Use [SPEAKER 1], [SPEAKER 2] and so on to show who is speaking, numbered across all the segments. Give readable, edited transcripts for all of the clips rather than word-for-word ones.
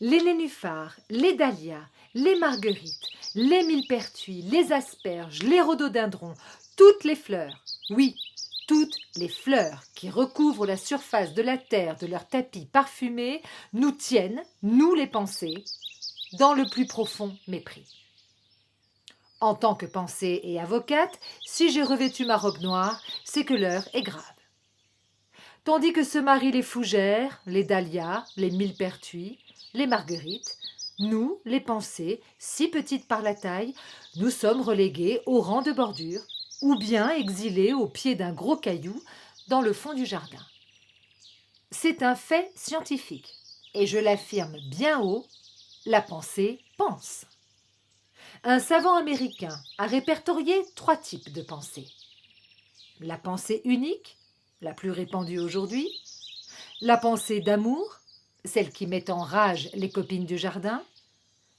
[SPEAKER 1] les nénuphars, les dahlias, les marguerites, les millepertuis, les asperges, les rhododendrons, toutes les fleurs, oui, toutes les fleurs qui recouvrent la surface de la terre de leur tapis parfumé nous tiennent, nous les pensées, dans le plus profond mépris. En tant que pensée et avocate, si j'ai revêtu ma robe noire, c'est que l'heure est grave. Tandis que se marient les fougères, les dahlias, les millepertuis, les marguerites, nous, les pensées, si petites par la taille, nous sommes relégués au rang de bordure, ou bien exilés au pied d'un gros caillou dans le fond du jardin. C'est un fait scientifique, et je l'affirme bien haut, la pensée pense. Un savant américain a répertorié 3 types de pensée. La pensée unique, la plus répandue aujourd'hui, la pensée d'amour, celle qui met en rage les copines du jardin,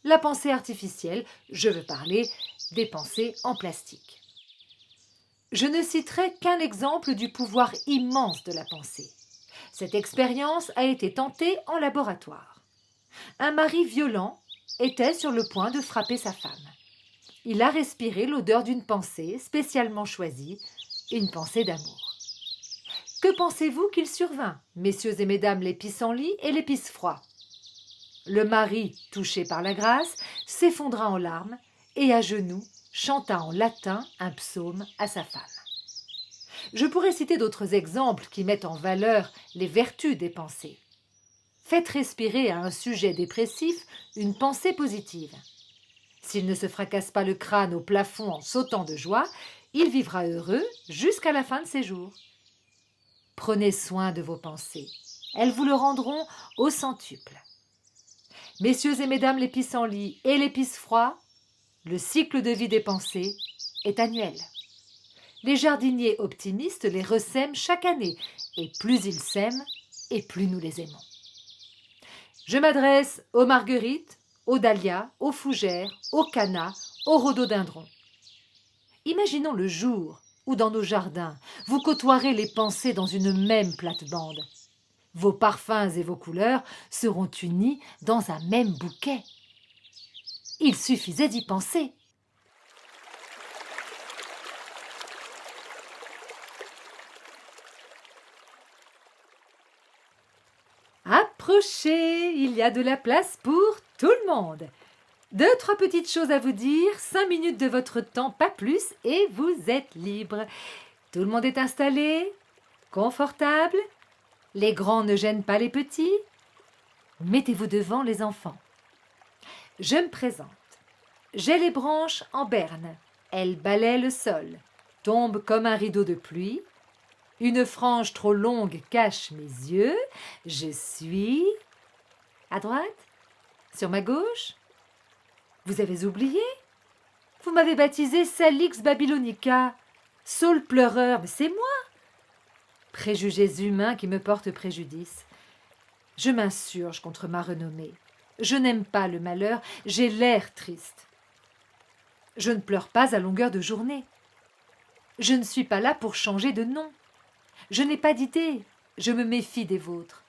[SPEAKER 1] la pensée artificielle, je veux parler des pensées en plastique. Je ne citerai qu'un exemple du pouvoir immense de la pensée. Cette expérience a été tentée en laboratoire. Un mari violent était sur le point de frapper sa femme. Il a respiré l'odeur d'une pensée spécialement choisie, une pensée d'amour. Que pensez-vous qu'il survint, messieurs et mesdames les pissenlits et les pisse-froids? Le mari, touché par la grâce, s'effondra en larmes et à genoux chanta en latin un psaume à sa femme. Je pourrais citer d'autres exemples qui mettent en valeur les vertus des pensées. Faites respirer à un sujet dépressif une pensée positive. S'il ne se fracasse pas le crâne au plafond en sautant de joie, il vivra heureux jusqu'à la fin de ses jours. Prenez soin de vos pensées. Elles vous le rendront au centuple. Messieurs et mesdames les pissenlits et les pisse-froids, le cycle de vie des pensées est annuel. Les jardiniers optimistes les ressèment chaque année, et plus ils sèment, et plus nous les aimons. Je m'adresse aux marguerites, aux dahlias, aux fougères, aux cannas, aux rhododendrons. Imaginons le jour où dans nos jardins, vous côtoierez les pensées dans une même plate-bande. Vos parfums et vos couleurs seront unis dans un même bouquet. Il suffisait d'y penser. Approchez, il y a de la place pour tout le monde. 2, 3 petites choses à vous dire, 5 minutes de votre temps, pas plus, et vous êtes libre. Tout le monde est installé, confortable. Les grands ne gênent pas les petits. Mettez-vous devant les enfants. Je me présente. J'ai les branches en berne. Elles balaient le sol, tombent comme un rideau de pluie. Une frange trop longue cache mes yeux. Je suis... À droite? Sur ma gauche? Vous avez oublié? Vous m'avez baptisé Salix Babylonica, Saul pleureur, mais c'est moi. Préjugés humains qui me portent préjudice. Je m'insurge contre ma renommée. Je n'aime pas le malheur, j'ai l'air triste. Je ne pleure pas à longueur de journée. Je ne suis pas là pour changer de nom. Je n'ai pas d'idée, je me méfie des vôtres.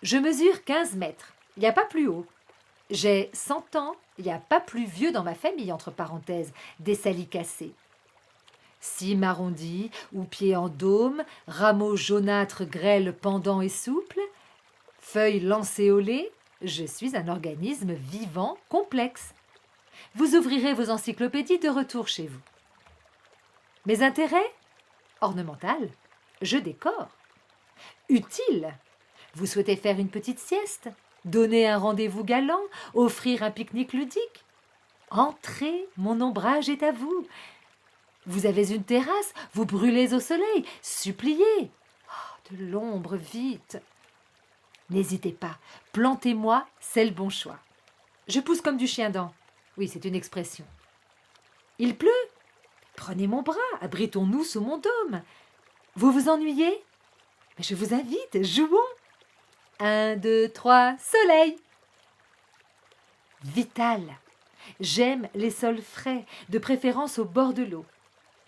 [SPEAKER 1] Je mesure 15 mètres, il n'y a pas plus haut. J'ai 100 ans, il n'y a pas plus vieux dans ma famille, entre parenthèses, des salicacées. Cime arrondi ou pieds en dôme, rameaux jaunâtres grêles pendants et souples, feuilles lancéolées, je suis un organisme vivant, complexe. Vous ouvrirez vos encyclopédies de retour chez vous. Mes intérêts? Ornemental, je décore. Utile, vous souhaitez faire une petite sieste, donner un rendez-vous galant, offrir un pique-nique ludique. Entrez, mon ombrage est à vous. Vous avez une terrasse, vous brûlez au soleil, suppliez. Oh, de l'ombre, vite. N'hésitez pas, plantez-moi, c'est le bon choix. Je pousse comme du chien-dent. Oui, c'est une expression. Il pleut. Prenez mon bras, abritons-nous sous mon dôme. Vous vous ennuyez? Mais je vous invite, jouons. 1, 2, 3, soleil. Vital. J'aime les sols frais, de préférence au bord de l'eau.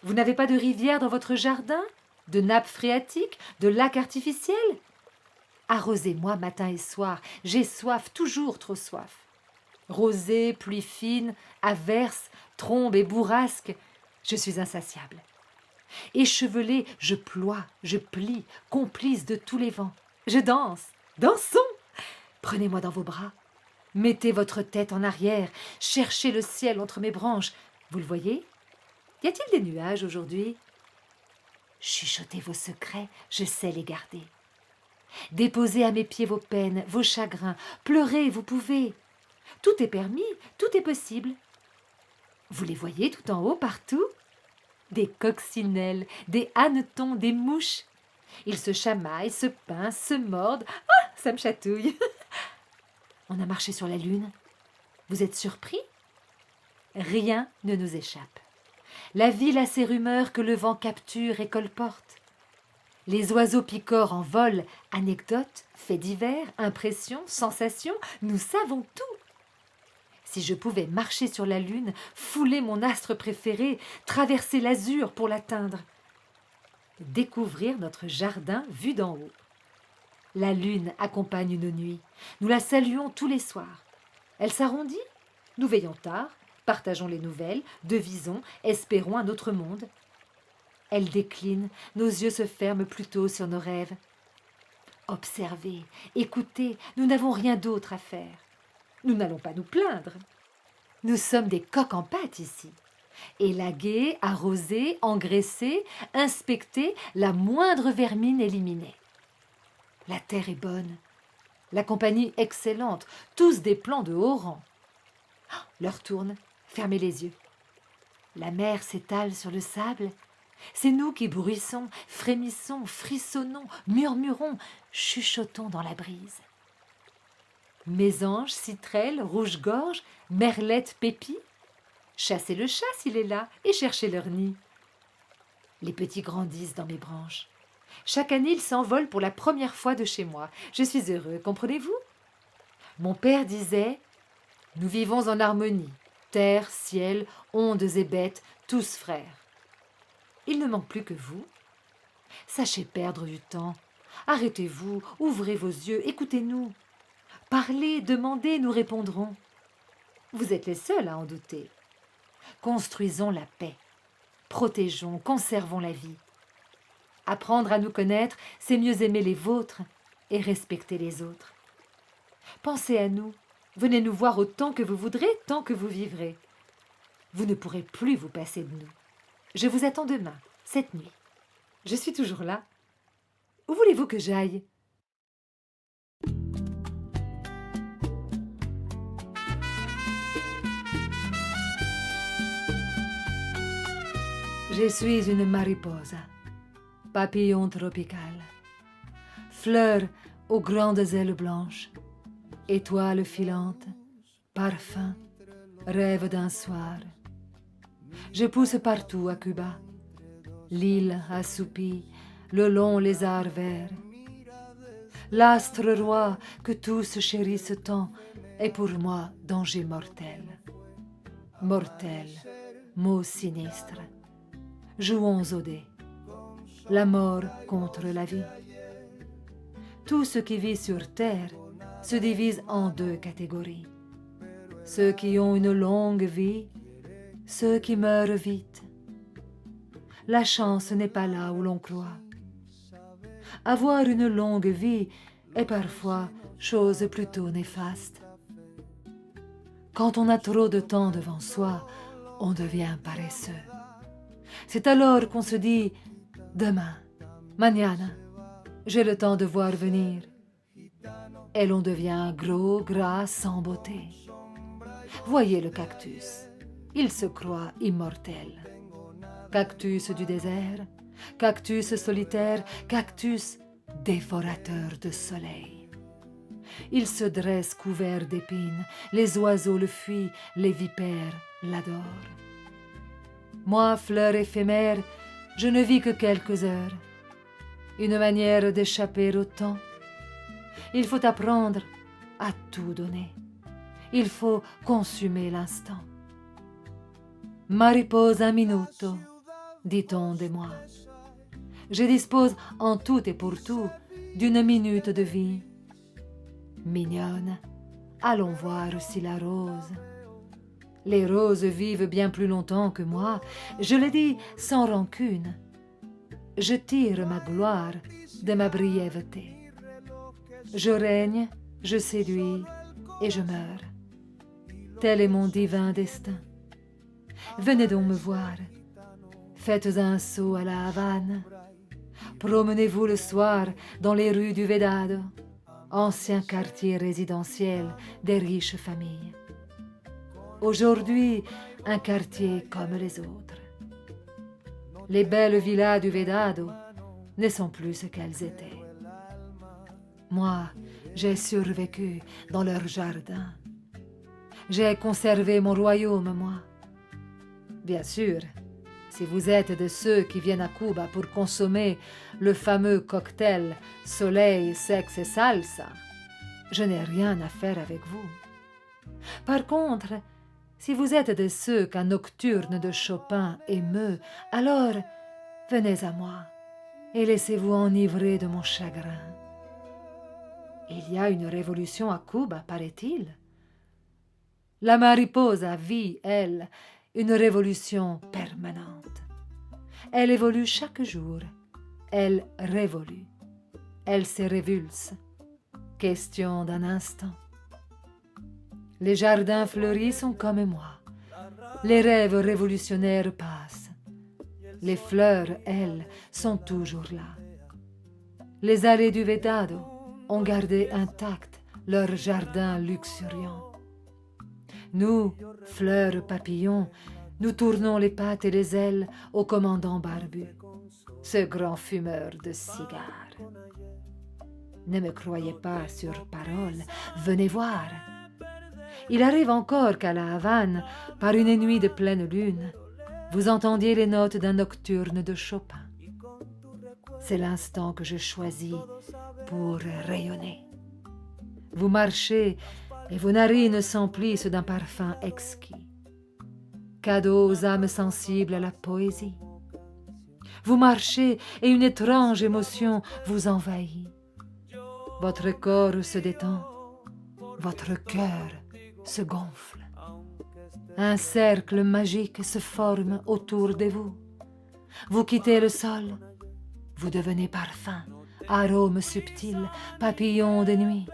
[SPEAKER 1] Vous n'avez pas de rivière dans votre jardin? De nappe phréatique? De lac artificiel? Arrosez-moi matin et soir, j'ai soif, toujours trop soif. Rosée, pluie fine, averse, trombe et bourrasque, je suis insatiable. Échevelée, je ploie, je plie, complice de tous les vents. Je danse, dansons! Prenez-moi dans vos bras, mettez votre tête en arrière, cherchez le ciel entre mes branches. Vous le voyez? Y a-t-il des nuages aujourd'hui? Chuchotez vos secrets, je sais les garder. Déposez à mes pieds vos peines, vos chagrins, pleurez, vous pouvez. Tout est permis, tout est possible. Vous les voyez tout en haut, partout? Des coccinelles, des hannetons, des mouches. Ils se chamaillent, se pincent, se mordent. Ah, ça me chatouille. On a marché sur la lune. Vous êtes surpris? Rien ne nous échappe. La ville a ses rumeurs que le vent capture et colporte. Les oiseaux picorent en vol, anecdotes, faits divers, impressions, sensations, nous savons tout. Si je pouvais marcher sur la lune, fouler mon astre préféré, traverser l'azur pour l'atteindre, découvrir notre jardin vu d'en haut. La lune accompagne nos nuits, nous la saluons tous les soirs. Elle s'arrondit, nous veillons tard, partageons les nouvelles, devisons, espérons un autre monde. Elle décline, nos yeux se ferment plutôt sur nos rêves. Observez, écoutez, nous n'avons rien d'autre à faire. Nous n'allons pas nous plaindre. Nous sommes des coqs en pâte ici. Élaguer, arroser, engraisser, inspecter, la moindre vermine éliminée. La terre est bonne, la compagnie excellente, tous des plans de haut rang. L'heure tourne, fermez les yeux. La mer s'étale sur le sable. C'est nous qui bruissons, frémissons, frissonnons, murmurons, chuchotons dans la brise. Mésanges, citrouilles, rouge-gorge, merlettes, pépis. Chassez le chat s'il est là et cherchez leur nid. Les petits grandissent dans mes branches. Chaque année, ils s'envolent pour la première fois de chez moi. Je suis heureux, comprenez-vous? Mon père disait « Nous vivons en harmonie, terre, ciel, ondes et bêtes, tous frères. » Il ne manque plus que vous. Sachez perdre du temps. Arrêtez-vous, ouvrez vos yeux, écoutez-nous. Parlez, demandez, nous répondrons. Vous êtes les seuls à en douter. Construisons la paix. Protégeons, conservons la vie. Apprendre à nous connaître, c'est mieux aimer les vôtres et respecter les autres. Pensez à nous, venez nous voir autant que vous voudrez, tant que vous vivrez. Vous ne pourrez plus vous passer de nous. Je vous attends demain, cette nuit. Je suis toujours là. Où voulez-vous que j'aille? Je suis une mariposa, papillon tropical, fleur aux grandes ailes blanches, étoile filante, parfum, rêve d'un soir. Je pousse partout à Cuba, l'île assoupie, le long lézard vert. L'astre roi que tous chérissent tant est pour moi danger mortel. Mortel, mot sinistre. Jouons au dé. La mort contre la vie. Tout ce qui vit sur terre se divise en deux catégories. Ceux qui ont une longue vie, ceux qui meurent vite. La chance n'est pas là où l'on croit. Avoir une longue vie est parfois chose plutôt néfaste. Quand on a trop de temps devant soi, on devient paresseux. C'est alors qu'on se dit « Demain, mañana, j'ai le temps de voir venir ». Et l'on devient gros, gras, sans beauté. Voyez le cactus, il se croit immortel. Cactus du désert, cactus solitaire, cactus dévorateur de soleil. Il se dresse couvert d'épines, les oiseaux le fuient, les vipères l'adorent. Moi, fleur éphémère, je ne vis que quelques heures. Une manière d'échapper au temps. Il faut apprendre à tout donner. Il faut consumer l'instant. Mariposa minuto, dit-on de moi. Je dispose en tout et pour tout d'une minute de vie. Mignonne, allons voir aussi la rose. Les roses vivent bien plus longtemps que moi, je le dis sans rancune. Je tire ma gloire de ma brièveté. Je règne, je séduis et je meurs. Tel est mon divin destin. Venez donc me voir. Faites un saut à la Havane. Promenez-vous le soir dans les rues du Vedado, ancien quartier résidentiel des riches familles. Aujourd'hui, un quartier comme les autres. Les belles villas du Vedado ne sont plus ce qu'elles étaient. Moi, j'ai survécu dans leur jardin. J'ai conservé mon royaume, moi. Bien sûr, si vous êtes de ceux qui viennent à Cuba pour consommer le fameux cocktail soleil, sexe et salsa, je n'ai rien à faire avec vous. Par contre, si vous êtes de ceux qu'un nocturne de Chopin émeut, alors venez à moi et laissez-vous enivrer de mon chagrin. Il y a une révolution à Cuba, paraît-il. La mariposa vit, elle, une révolution permanente. Elle évolue chaque jour. Elle révolue. Elle se révulse. Question d'un instant. Les jardins fleuris sont comme moi. Les rêves révolutionnaires passent. Les fleurs, elles, sont toujours là. Les allées du Vedado ont gardé intact leur jardin luxuriant. Nous, fleurs papillons, nous tournons les pattes et les ailes au commandant barbu, ce grand fumeur de cigares. Ne me croyez pas sur parole, venez voir. Il arrive encore qu'à la Havane, par une nuit de pleine lune, vous entendiez les notes d'un nocturne de Chopin. C'est l'instant que je choisis pour rayonner. Vous marchez et vos narines s'emplissent d'un parfum exquis. Cadeau aux âmes sensibles à la poésie. Vous marchez et une étrange émotion vous envahit. Votre corps se détend, votre cœur se gonfle. Un cercle magique se forme autour de vous. Vous quittez le sol, vous devenez parfum, arôme subtil, papillon de nuit.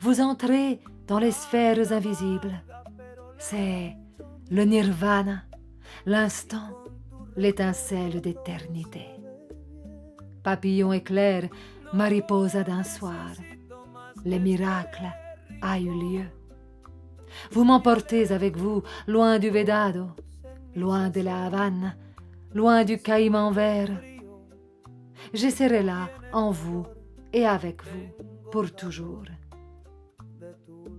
[SPEAKER 1] Vous entrez dans les sphères invisibles. C'est le nirvana, l'instant, l'étincelle d'éternité. Papillon éclair, mariposa d'un soir. Le miracle a eu lieu. Vous m'emportez avec vous loin du Vedado, loin de la Havane, loin du Caïman vert. Je serai là en vous et avec vous pour toujours.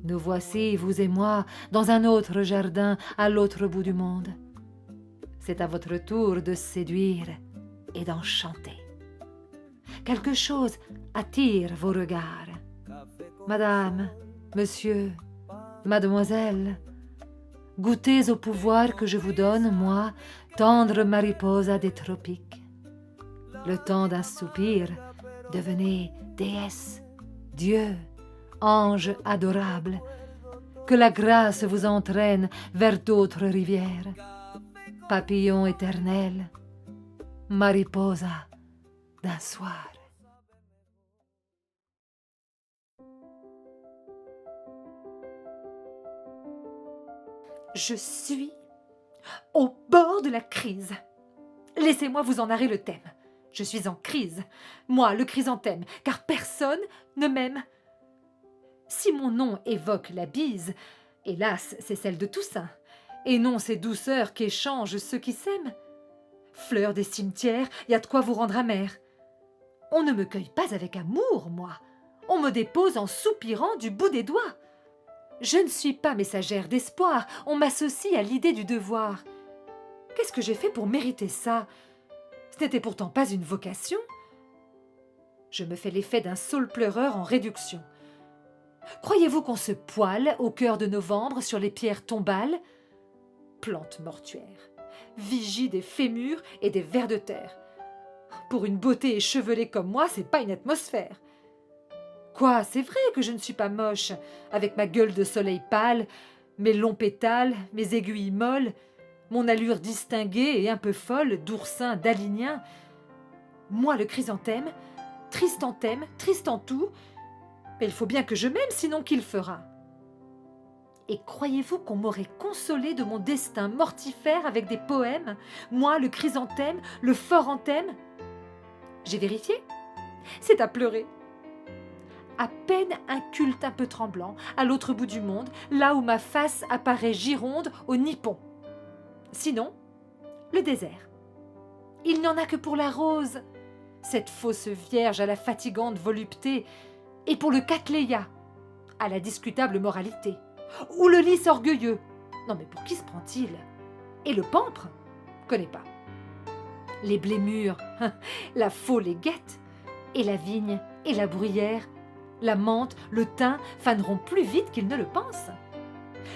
[SPEAKER 1] Nous voici, vous et moi, dans un autre jardin à l'autre bout du monde. C'est à votre tour de séduire et d'enchanter. Quelque chose attire vos regards. Madame, monsieur, mademoiselle, goûtez au pouvoir que je vous donne, moi, tendre mariposa des tropiques. Le temps d'un soupir, devenez déesse, Dieu, ange adorable, que la grâce vous entraîne vers d'autres rivières. Papillon éternel, mariposa d'un soir. Je suis au bord de la crise. Laissez-moi vous en narrer le thème. Je suis en crise, moi, le chrysanthème, car personne ne m'aime. Si mon nom évoque la bise, hélas, c'est celle de Toussaint, et non ces douceurs qu'échangent ceux qui s'aiment. Fleurs des cimetières, y a de quoi vous rendre amère. On ne me cueille pas avec amour, moi. On me dépose en soupirant du bout des doigts. Je ne suis pas messagère d'espoir, on m'associe à l'idée du devoir. Qu'est-ce que j'ai fait pour mériter ça? Ce n'était pourtant pas une vocation. Je me fais l'effet d'un saule pleureur en réduction. Croyez-vous qu'on se poile au cœur de novembre sur les pierres tombales? Plantes mortuaires, vigie des fémurs et des vers de terre. Pour une beauté échevelée comme moi, c'est pas une atmosphère. Quoi, c'est vrai que je ne suis pas moche, avec ma gueule de soleil pâle, mes longs pétales, mes aiguilles molles, mon allure distinguée et un peu folle d'oursin dalinien. Moi, le chrysanthème, triste en tout, mais il faut bien que je m'aime, sinon qui le fera? Et croyez-vous qu'on m'aurait consolé de mon destin mortifère avec des poèmes, moi, le chrysanthème, le fort anthème? J'ai vérifié, c'est à pleurer. À peine un culte un peu tremblant, à l'autre bout du monde, là où ma face apparaît gironde au Nippon. Sinon, le désert. Il n'y en a que pour la rose, cette fausse vierge à la fatigante volupté, et pour le cattleya, à la discutable moralité, ou le lys orgueilleux. Non mais pour qui se prend-il? Et le pampre? Connais pas. Les blés mûrs, la faux les guette, et la vigne, et la bruyère, la menthe, le thym faneront plus vite qu'ils ne le pensent.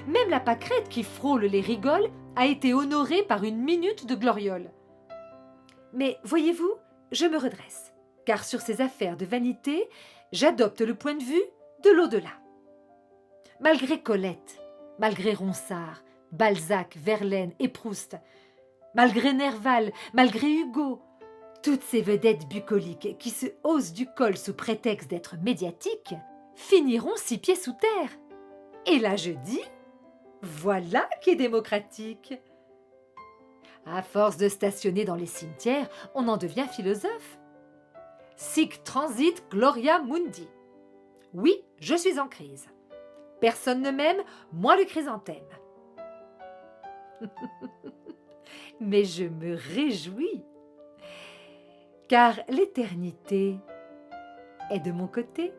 [SPEAKER 1] Même la pâquerette qui frôle les rigoles a été honorée par une minute de gloriole. Mais voyez-vous, je me redresse, car sur ces affaires de vanité, j'adopte le point de vue de l'au-delà. Malgré Colette, malgré Ronsard, Balzac, Verlaine et Proust, malgré Nerval, malgré Hugo, toutes ces vedettes bucoliques qui se haussent du col sous prétexte d'être médiatiques finiront 6 pieds sous terre. Et là je dis, voilà qui est démocratique. À force de stationner dans les cimetières, on en devient philosophe. Sic transit gloria mundi. Oui, je suis en crise. Personne ne m'aime, moi le chrysanthème. Mais je me réjouis, car l'éternité est de mon côté.